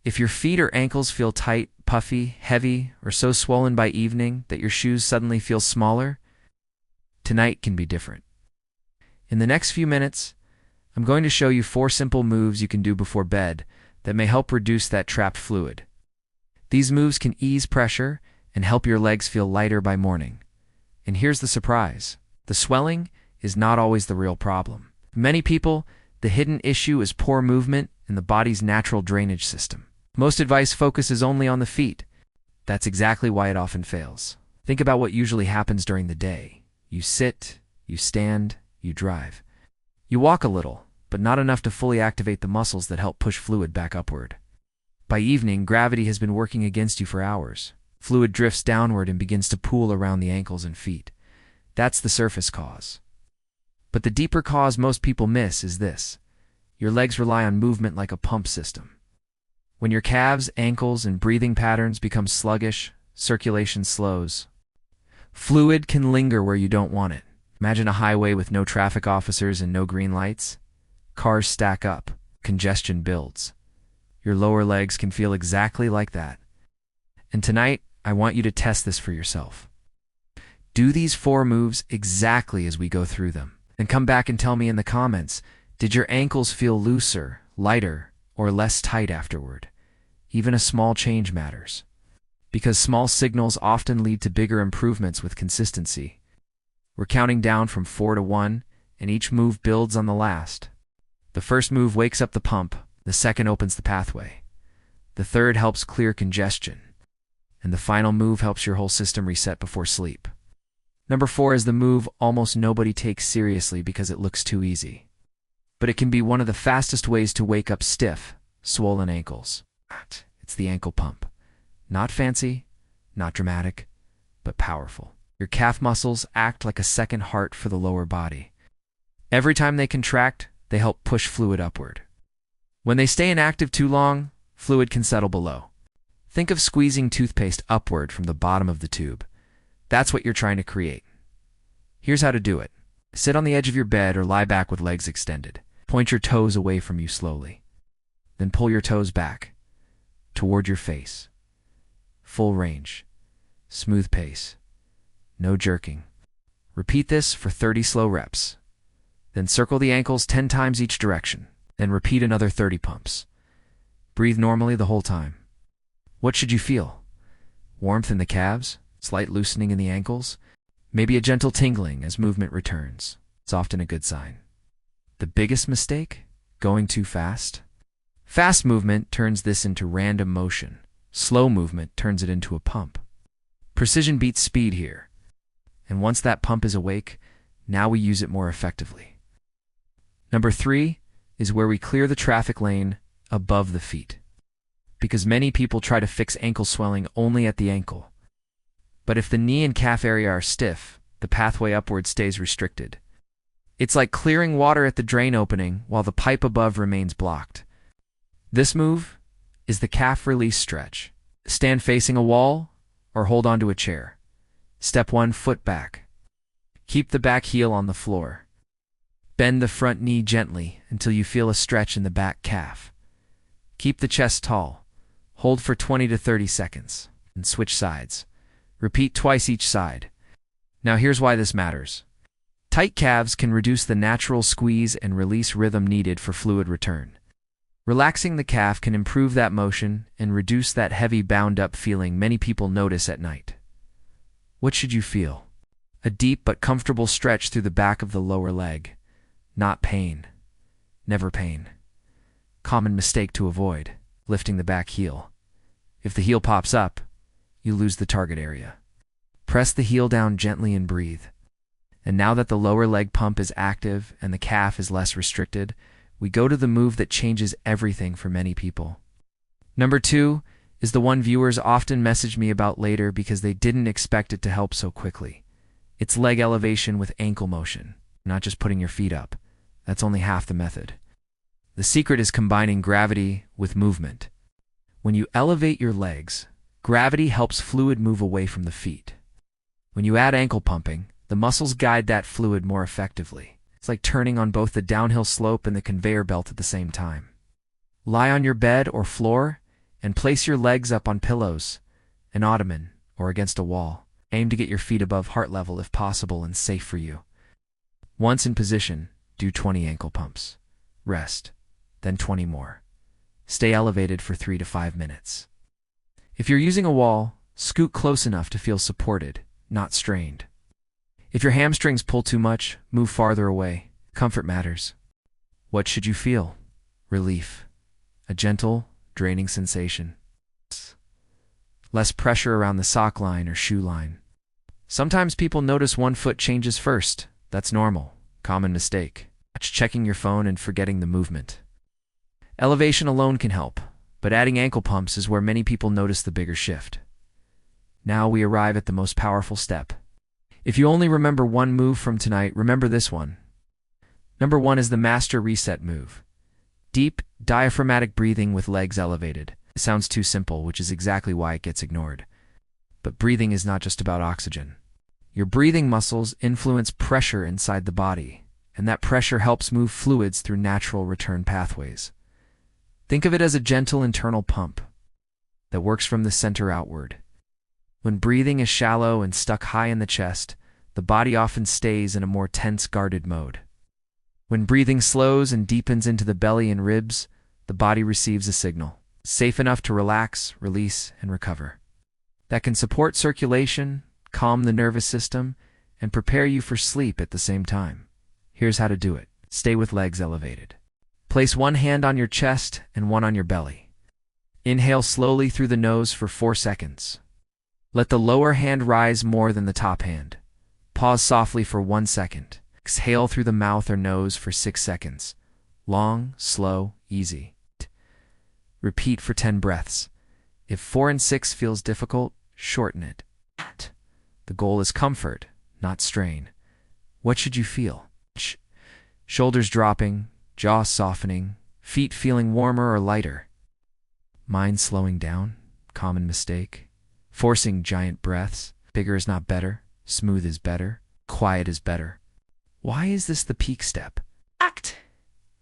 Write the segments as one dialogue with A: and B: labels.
A: If your feet or ankles feel tight, puffy, heavy, or so swollen by evening that your shoes suddenly feel smaller, tonight can be different. In the next few minutes, I'm going to show you 4 simple moves you can do before bed that may help reduce that trapped fluid. These moves can ease pressure and help your legs feel lighter by morning. And here's the surprise. The swelling is not always the real problem. For many people, the hidden issue is poor movement in the body's natural drainage system. Most advice focuses only on the feet. That's exactly why it often fails. Think about what usually happens during the day. You sit, you stand, you drive. You walk a little, but not enough to fully activate the muscles that help push fluid back upward. By evening, gravity has been working against you for hours. Fluid drifts downward and begins to pool around the ankles and feet. That's the surface cause. But the deeper cause most people miss is this. Your legs rely on movement like a pump system. When your calves, ankles, and breathing patterns become sluggish, circulation slows. Fluid can linger where you don't want it. Imagine a highway with no traffic officers and no green lights. Cars stack up. Congestion builds. Your lower legs can feel exactly like that. And tonight, I want you to test this for yourself. Do these 4 moves exactly as we go through them. And come back and tell me in the comments, did your ankles feel looser, lighter, or less tight afterward? Even a small change matters. Because small signals often lead to bigger improvements with consistency. We're counting down from 4 to 1, and each move builds on the last. The first move wakes up the pump, the second opens the pathway. The third helps clear congestion. And the final move helps your whole system reset before sleep. Number 4 is the move almost nobody takes seriously because it looks too easy. But it can be one of the fastest ways to wake up stiff, swollen ankles. It's the ankle pump. Not fancy, not dramatic, but powerful. Your calf muscles act like a second heart for the lower body. Every time they contract, they help push fluid upward. When they stay inactive too long, fluid can settle below. Think of squeezing toothpaste upward from the bottom of the tube. That's what you're trying to create. Here's how to do it. Sit on the edge of your bed or lie back with legs extended. Point your toes away from you slowly. Then pull your toes back, toward your face. Full range. Smooth pace. No jerking. Repeat this for 30 slow reps. Then circle the ankles 10 times each direction. Then repeat another 30 pumps. Breathe normally the whole time. What should you feel? Warmth in the calves? Slight loosening in the ankles? Maybe a gentle tingling as movement returns. It's often a good sign. The biggest mistake? Going too fast? Fast movement turns this into random motion. Slow movement turns it into a pump. Precision beats speed here. And once that pump is awake, now we use it more effectively. Number 3 is where we clear the traffic lane above the feet. Because many people try to fix ankle swelling only at the ankle. But if the knee and calf area are stiff, the pathway upward stays restricted. It's like clearing water at the drain opening while the pipe above remains blocked. This move is the calf release stretch. Stand facing a wall or hold onto a chair. Step 1, foot back. Keep the back heel on the floor. Bend the front knee gently until you feel a stretch in the back calf. Keep the chest tall. Hold for 20 to 30 seconds and switch sides. Repeat twice each side. Now here's why this matters. Tight calves can reduce the natural squeeze and release rhythm needed for fluid return. Relaxing the calf can improve that motion and reduce that heavy bound-up feeling many people notice at night. What should you feel? A deep but comfortable stretch through the back of the lower leg. Not pain. Never pain. Common mistake to avoid, lifting the back heel. If the heel pops up, you lose the target area. Press the heel down gently and breathe. And now that the lower leg pump is active and the calf is less restricted, we go to the move that changes everything for many people. Number 2 is the one viewers often message me about later because they didn't expect it to help so quickly. It's leg elevation with ankle motion, not just putting your feet up. That's only half the method. The secret is combining gravity with movement. When you elevate your legs, gravity helps fluid move away from the feet. When you add ankle pumping, the muscles guide that fluid more effectively. It's like turning on both the downhill slope and the conveyor belt at the same time. Lie on your bed or floor and place your legs up on pillows, an ottoman, or against a wall. Aim to get your feet above heart level if possible and safe for you. Once in position, do 20 ankle pumps. Rest, then 20 more. Stay elevated for 3 to 5 minutes. If you're using a wall, scoot close enough to feel supported, not strained. If your hamstrings pull too much, move farther away. Comfort matters. What should you feel? Relief. A gentle, draining sensation. Less pressure around the sock line or shoe line. Sometimes people notice one foot changes first. That's normal. Common mistake. Checking your phone and forgetting the movement. Elevation alone can help, but adding ankle pumps is where many people notice the bigger shift. Now we arrive at the most powerful step. If you only remember one move from tonight, remember this one. Number 1 is the master reset move. Deep, diaphragmatic breathing with legs elevated. It sounds too simple, which is exactly why it gets ignored. But breathing is not just about oxygen. Your breathing muscles influence pressure inside the body, and that pressure helps move fluids through natural return pathways. Think of it as a gentle internal pump that works from the center outward. When breathing is shallow and stuck high in the chest, the body often stays in a more tense, guarded mode. When breathing slows and deepens into the belly and ribs, the body receives a signal, safe enough to relax, release, and recover. That can support circulation, calm the nervous system, and prepare you for sleep at the same time. Here's how to do it. Stay with legs elevated. Place one hand on your chest and one on your belly. Inhale slowly through the nose for 4 seconds. Let the lower hand rise more than the top hand. Pause softly for 1 second. Exhale through the mouth or nose for 6 seconds. Long, slow, easy. Repeat for 10 breaths. If 4 and 6 feels difficult, shorten it. The goal is comfort, not strain. What should you feel? Shoulders dropping, jaw softening, feet feeling warmer or lighter. Mind slowing down, common mistake. Forcing giant breaths. Bigger is not better, smooth is better, quiet is better. Why is this the peak step?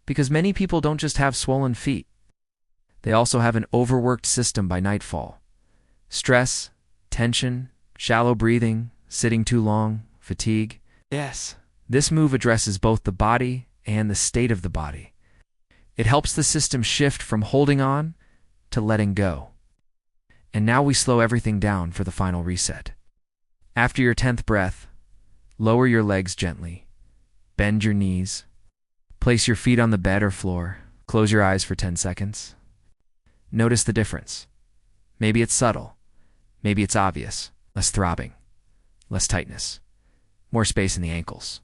A: Because many people don't just have swollen feet. They also have an overworked system by nightfall. Stress, tension, shallow breathing, sitting too long, fatigue. Yes. This move addresses both the body and the state of the body. It helps the system shift from holding on to letting go. And now we slow everything down for the final reset. After your 10th breath, lower your legs gently. Bend your knees. Place your feet on the bed or floor. Close your eyes for 10 seconds. Notice the difference. Maybe it's subtle. Maybe it's obvious. Less throbbing. Less tightness. More space in the ankles.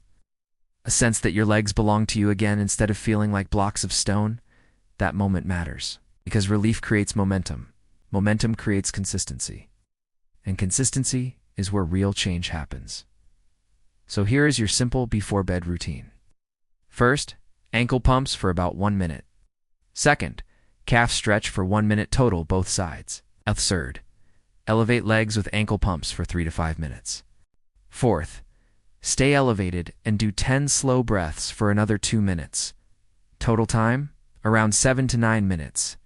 A: A sense that your legs belong to you again instead of feeling like blocks of stone. That moment matters. Because relief creates momentum. Momentum creates consistency. And consistency is where real change happens. So here is your simple before-bed routine. First, ankle pumps for about 1 minute. Second, calf stretch for 1 minute total, both sides. Third, elevate legs with ankle pumps for 3 to 5 minutes. Fourth, stay elevated and do 10 slow breaths for another 2 minutes. Total time, around 7 to 9 minutes.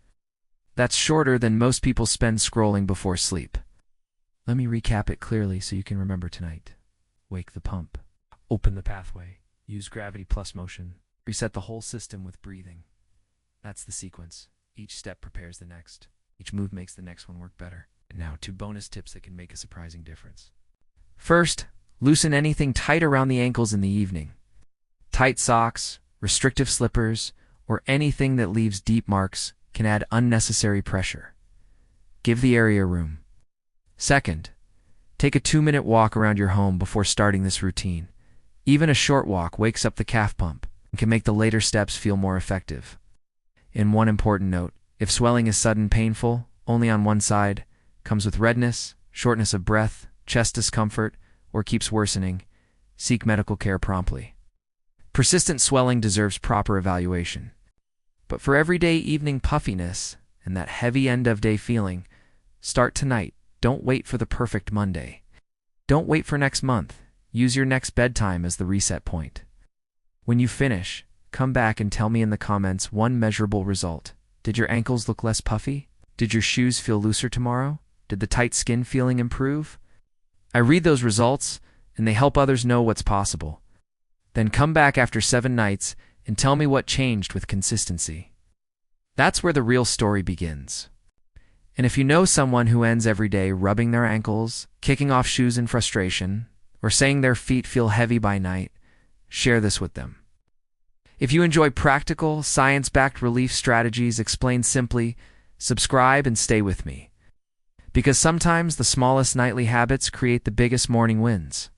A: That's shorter than most people spend scrolling before sleep. Let me recap it clearly so you can remember tonight. Wake the pump. Open the pathway. Use gravity plus motion. Reset the whole system with breathing. That's the sequence. Each step prepares the next. Each move makes the next one work better. And now 2 bonus tips that can make a surprising difference. First, loosen anything tight around the ankles in the evening. Tight socks, restrictive slippers, or anything that leaves deep marks can add unnecessary pressure. Give the area room. Second, take a 2-minute walk around your home before starting this routine. Even a short walk wakes up the calf pump and can make the later steps feel more effective. And one important note, if swelling is sudden, painful, only on one side, comes with redness, shortness of breath, chest discomfort, or keeps worsening, seek medical care promptly. Persistent swelling deserves proper evaluation. But for everyday evening puffiness and that heavy end-of-day feeling, start tonight. Don't wait for the perfect Monday. Don't wait for next month. Use your next bedtime as the reset point. When you finish, come back and tell me in the comments one measurable result. Did your ankles look less puffy? Did your shoes feel looser tomorrow? Did the tight skin feeling improve? I read those results, and they help others know what's possible. Then come back after 7 nights and tell me what changed with consistency. That's where the real story begins. And if you know someone who ends every day rubbing their ankles, kicking off shoes in frustration, or saying their feet feel heavy by night, share this with them. If you enjoy practical, science-backed relief strategies explained simply, subscribe and stay with me. Because sometimes the smallest nightly habits create the biggest morning wins.